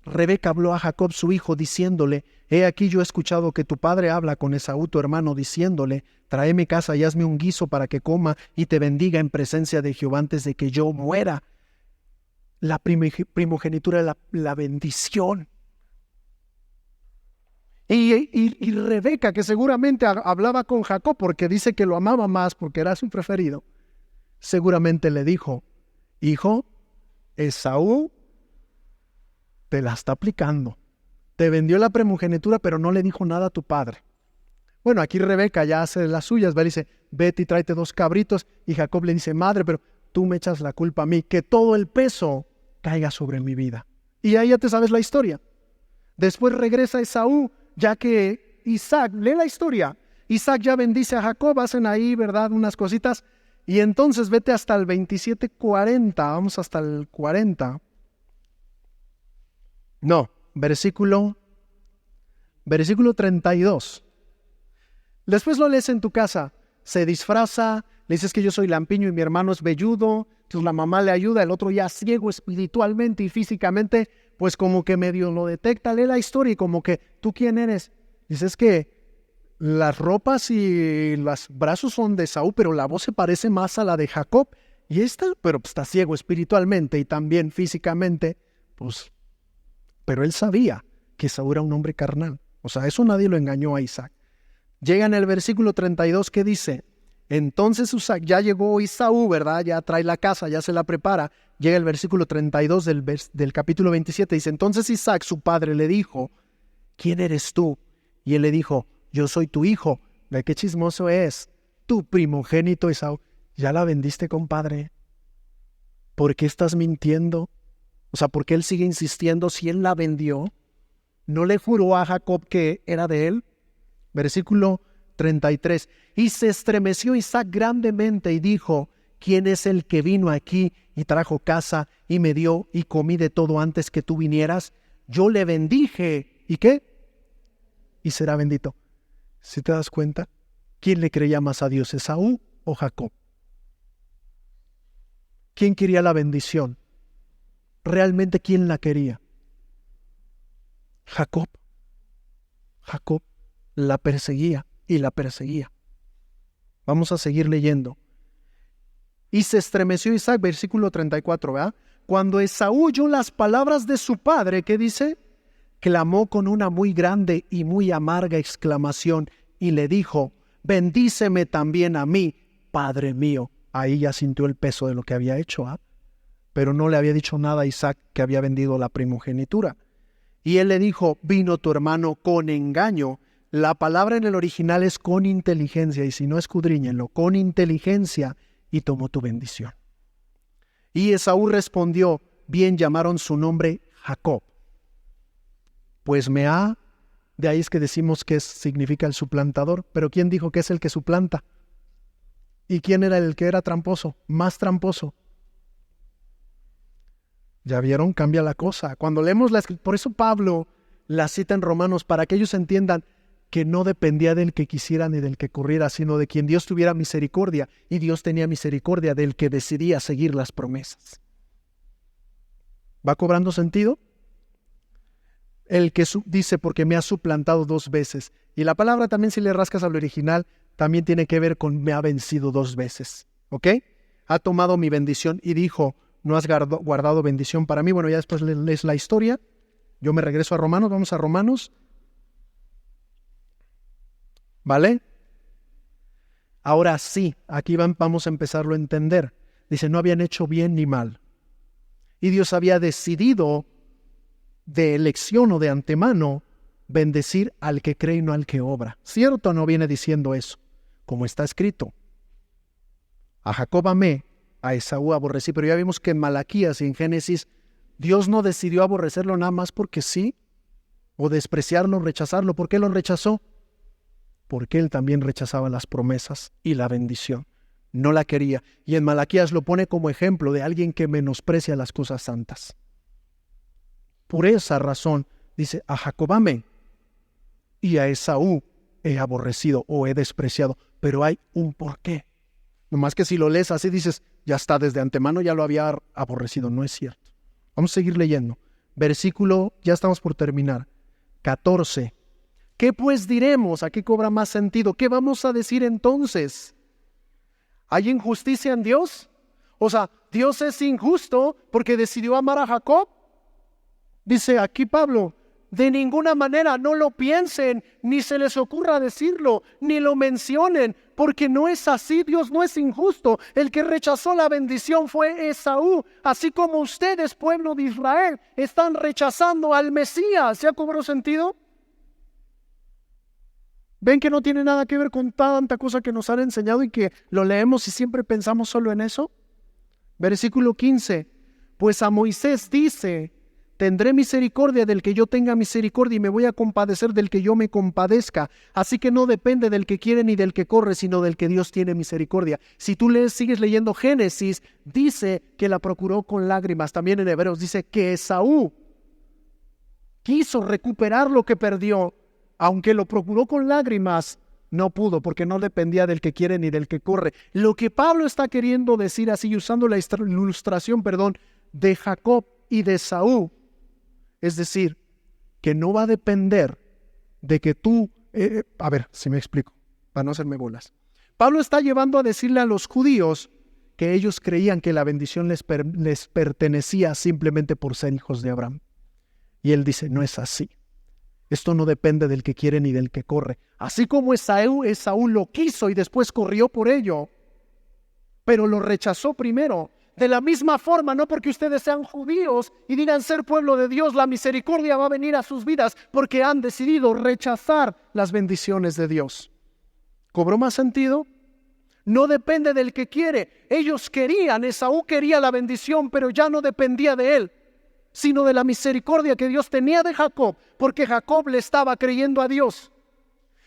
Rebeca habló a Jacob su hijo diciéndole, he aquí yo he escuchado que tu padre habla con Esaú tu hermano diciéndole, tráeme caza y hazme un guiso para que coma y te bendiga en presencia de Jehová antes de que yo muera. La primogenitura es la bendición. Y Rebeca, que seguramente hablaba con Jacob porque dice que lo amaba más porque era su preferido, seguramente le dijo, hijo, Esaú te la está aplicando. Te vendió la primogenitura, pero no le dijo nada a tu padre. Bueno, aquí Rebeca ya hace las suyas, ¿ve? Dice, vete y tráete 2 cabritos. Y Jacob le dice, madre, pero tú me echas la culpa a mí, que todo el peso caiga sobre mi vida. Y ahí ya te sabes la historia. Después regresa Esaú, ya que Isaac, lee la historia. Isaac ya bendice a Jacob, hacen ahí, ¿verdad? Unas cositas. Y entonces vete hasta el 27:40, vamos hasta el 40. No, versículo 32. Después lo lees en tu casa. Se disfraza, le dices que yo soy lampiño y mi hermano es velludo. Entonces la mamá le ayuda, el otro ya ciego espiritualmente y físicamente, pues como que medio lo detecta, lee la historia y como que, ¿tú quién eres? Dices que las ropas y los brazos son de Esaú, pero la voz se parece más a la de Jacob. Y pero está ciego espiritualmente y también físicamente, pues... Pero él sabía que Esaú era un hombre carnal. O sea, eso nadie lo engañó a Isaac. Llega en el versículo 32 que dice, entonces ya llegó Esaú, ¿verdad? Ya trae la casa, ya se la prepara. Llega el versículo 32 del capítulo 27, dice, entonces Isaac, su padre, le dijo, ¿quién eres tú? Y él le dijo, yo soy tu hijo. Ve qué chismoso es. Tu primogénito Esaú. ¿Ya la vendiste, compadre? ¿Por qué estás mintiendo? O sea, ¿por qué él sigue insistiendo si él la vendió? ¿No le juró a Jacob que era de él? Versículo 33. Y se estremeció Isaac grandemente y dijo, ¿quién es el que vino aquí y trajo caza y me dio y comí de todo antes que tú vinieras? Yo le bendije. ¿Y qué? Y será bendito. ¿Sí te das cuenta? ¿Quién le creía más a Dios, Esaú o Jacob? ¿Quién quería la bendición? ¿Realmente quién la quería? Jacob. Jacob la perseguía y la perseguía. Vamos a seguir leyendo. Y se estremeció Isaac, versículo 34, ¿verdad? Cuando Esaú oyó las palabras de su padre, ¿qué dice? Clamó con una muy grande y muy amarga exclamación y le dijo, bendíceme también a mí, padre mío. Ahí ya sintió el peso de lo que había hecho, ¿ah? Pero no le había dicho nada a Isaac que había vendido la primogenitura. Y él le dijo, vino tu hermano con engaño. La palabra en el original es con inteligencia, y si no, escudriñenlo, con inteligencia, y tomó tu bendición. Y Esaú respondió, bien llamaron su nombre Jacob. Pues de ahí es que decimos que significa el suplantador, pero ¿quién dijo que es el que suplanta? ¿Y quién era el que era tramposo? Más tramposo. ¿Ya vieron? Cambia la cosa. Cuando leemos la Escritura, por eso Pablo la cita en Romanos, para que ellos entiendan que no dependía del que quisiera ni del que corriera, sino de quien Dios tuviera misericordia. Y Dios tenía misericordia del que decidía seguir las promesas. ¿Va cobrando sentido? El que dice, porque me ha suplantado 2 veces. Y la palabra también, si le rascas al original, también tiene que ver con me ha vencido 2 veces. ¿Ok? Ha tomado mi bendición y dijo, no has guardado bendición para mí. Bueno, ya después lees la historia. Yo me regreso a Romanos, vamos a Romanos. ¿Vale? Ahora sí, aquí vamos a empezarlo a entender. Dice, no habían hecho bien ni mal. Y Dios había decidido de elección o de antemano bendecir al que cree y no al que obra. ¿Cierto o no viene diciendo eso? Como está escrito. A Jacob amé, a Esaú aborrecí. Pero ya vimos que en Malaquías y en Génesis, Dios no decidió aborrecerlo nada más porque sí, o despreciarlo, rechazarlo. ¿Por qué lo rechazó? Porque él también rechazaba las promesas y la bendición. No la quería. Y en Malaquías lo pone como ejemplo de alguien que menosprecia las cosas santas. Por esa razón, dice, a Jacob amé y a Esaú he aborrecido o he despreciado. Pero hay un porqué. Nomás que si lo lees así dices, ya está, desde antemano ya lo había aborrecido. No es cierto. Vamos a seguir leyendo. Versículo, ya estamos por terminar. 14. ¿Qué pues diremos? Aquí cobra más sentido. ¿Qué vamos a decir entonces? ¿Hay injusticia en Dios? O sea, ¿Dios es injusto porque decidió amar a Jacob? Dice aquí Pablo, de ninguna manera, no lo piensen, ni se les ocurra decirlo, ni lo mencionen, porque no es así. Dios no es injusto. El que rechazó la bendición fue Esaú, así como ustedes, pueblo de Israel, están rechazando al Mesías. ¿Ya cobró sentido? ¿Ven que no tiene nada que ver con tanta cosa que nos han enseñado y que lo leemos y siempre pensamos solo en eso? Versículo 15. Pues a Moisés dice, tendré misericordia del que yo tenga misericordia y me voy a compadecer del que yo me compadezca. Así que no depende del que quiere ni del que corre, sino del que Dios tiene misericordia. Si tú sigues leyendo Génesis, dice que la procuró con lágrimas. También en Hebreos dice que Esaú quiso recuperar lo que perdió. Aunque lo procuró con lágrimas, no pudo, porque no dependía del que quiere ni del que corre. Lo que Pablo está queriendo decir así, usando la ilustración, de Jacob y de Esaú, es decir, que no va a depender de que tú... a ver, si me explico, para no hacerme bolas. Pablo está llevando a decirle a los judíos que ellos creían que la bendición les pertenecía simplemente por ser hijos de Abraham. Y él dice, no es así. Esto no depende del que quiere ni del que corre. Así como Esaú lo quiso y después corrió por ello, pero lo rechazó primero. De la misma forma, no porque ustedes sean judíos y digan ser pueblo de Dios, la misericordia va a venir a sus vidas porque han decidido rechazar las bendiciones de Dios. ¿Cobró más sentido? No depende del que quiere. Ellos querían, Esaú quería la bendición, pero ya no dependía de él, sino de la misericordia que Dios tenía de Jacob, porque Jacob le estaba creyendo a Dios.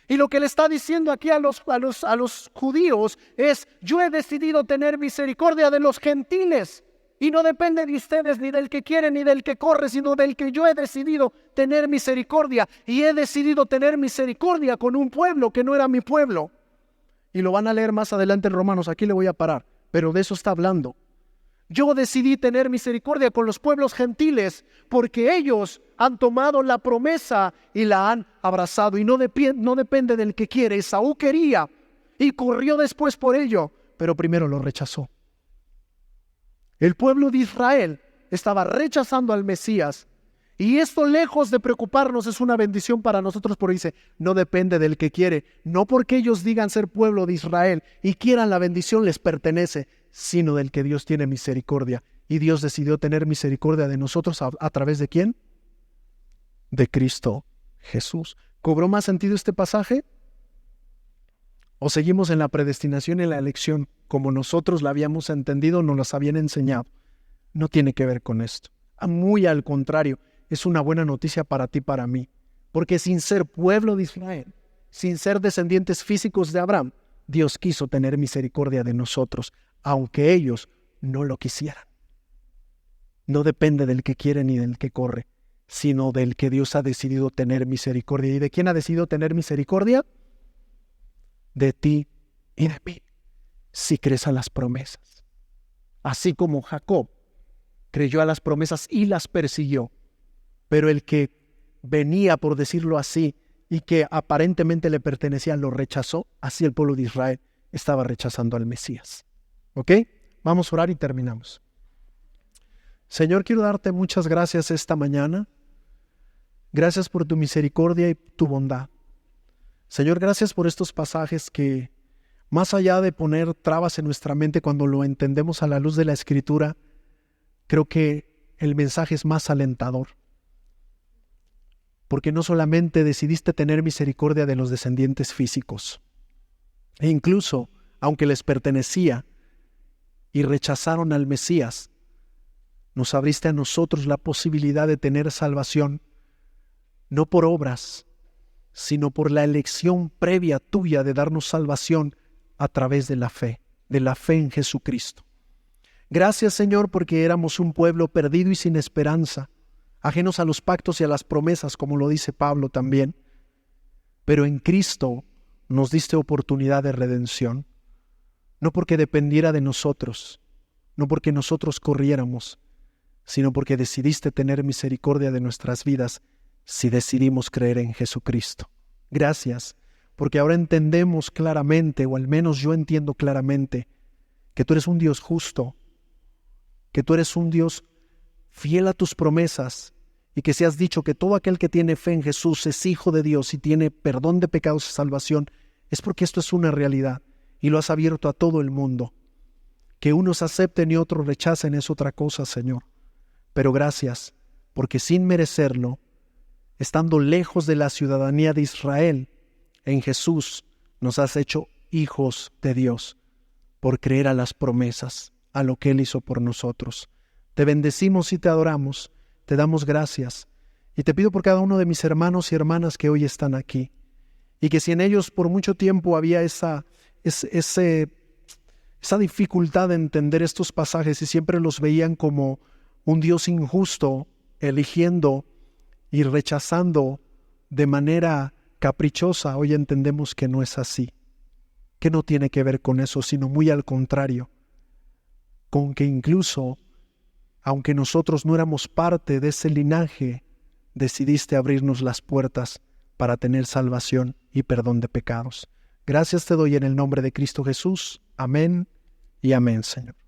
Y lo que le está diciendo aquí a los judíos es, yo he decidido tener misericordia de los gentiles, y no depende de ustedes, ni del que quiere, ni del que corre, sino del que yo he decidido tener misericordia, y he decidido tener misericordia con un pueblo que no era mi pueblo. Y lo van a leer más adelante en Romanos, aquí le voy a parar, pero de eso está hablando. Yo decidí tener misericordia con los pueblos gentiles porque ellos han tomado la promesa y la han abrazado. Y no depende del que quiere. Esaú quería y corrió después por ello, pero primero lo rechazó. El pueblo de Israel estaba rechazando al Mesías. Y esto, lejos de preocuparnos, es una bendición para nosotros, porque dice, no depende del que quiere. No porque ellos digan ser pueblo de Israel y quieran la bendición les pertenece, sino del que Dios tiene misericordia. Y Dios decidió tener misericordia de nosotros a través de ¿quién? De Cristo Jesús. ¿Cobró más sentido este pasaje? ¿O seguimos en la predestinación y en la elección como nosotros la habíamos entendido, nos las habían enseñado? No tiene que ver con esto. Muy al contrario, es una buena noticia para ti y para mí. Porque sin ser pueblo de Israel, sin ser descendientes físicos de Abraham, Dios quiso tener misericordia de nosotros, aunque ellos no lo quisieran. no depende del que quiere ni del que corre, sino del que Dios ha decidido tener misericordia. ¿Y de quién ha decidido tener misericordia? De ti y de mí, si crees a las promesas. Así como Jacob creyó a las promesas y las persiguió, pero el que venía, por decirlo así, y que aparentemente le pertenecía, lo rechazó, así el pueblo de Israel estaba rechazando al Mesías. ¿Ok? Vamos a orar y terminamos. Señor, quiero darte muchas gracias esta mañana. Gracias por tu misericordia y tu bondad. Señor, gracias por estos pasajes que, más allá de poner trabas en nuestra mente cuando lo entendemos a la luz de la Escritura, creo que el mensaje es más alentador. Porque no solamente decidiste tener misericordia de los descendientes físicos, e incluso, aunque les pertenecía y rechazaron al Mesías, nos abriste a nosotros la posibilidad de tener salvación, no por obras, sino por la elección previa tuya de darnos salvación a través de la fe en Jesucristo. Gracias, Señor, porque éramos un pueblo perdido y sin esperanza, ajenos a los pactos y a las promesas, como lo dice Pablo también. Pero en Cristo nos diste oportunidad de redención, no porque dependiera de nosotros, no porque nosotros corriéramos, sino porque decidiste tener misericordia de nuestras vidas si decidimos creer en Jesucristo. Gracias, porque ahora entendemos claramente, o al menos yo entiendo claramente, que tú eres un Dios justo, que tú eres un Dios fiel a tus promesas, y que si has dicho que todo aquel que tiene fe en Jesús es hijo de Dios y tiene perdón de pecados y salvación, es porque esto es una realidad y lo has abierto a todo el mundo. Que unos acepten y otros rechacen es otra cosa, Señor. Pero gracias, porque sin merecerlo, estando lejos de la ciudadanía de Israel, en Jesús nos has hecho hijos de Dios por creer a las promesas, a lo que Él hizo por nosotros. Te bendecimos y te adoramos, te damos gracias, y te pido por cada uno de mis hermanos y hermanas que hoy están aquí, y que si en ellos por mucho tiempo había esa dificultad de entender estos pasajes y siempre los veían como un Dios injusto, eligiendo y rechazando de manera caprichosa, hoy entendemos que no es así, que no tiene que ver con eso, sino muy al contrario, con que incluso, aunque nosotros no éramos parte de ese linaje, decidiste abrirnos las puertas para tener salvación y perdón de pecados. Gracias te doy en el nombre de Cristo Jesús. Amén y amén, Señor.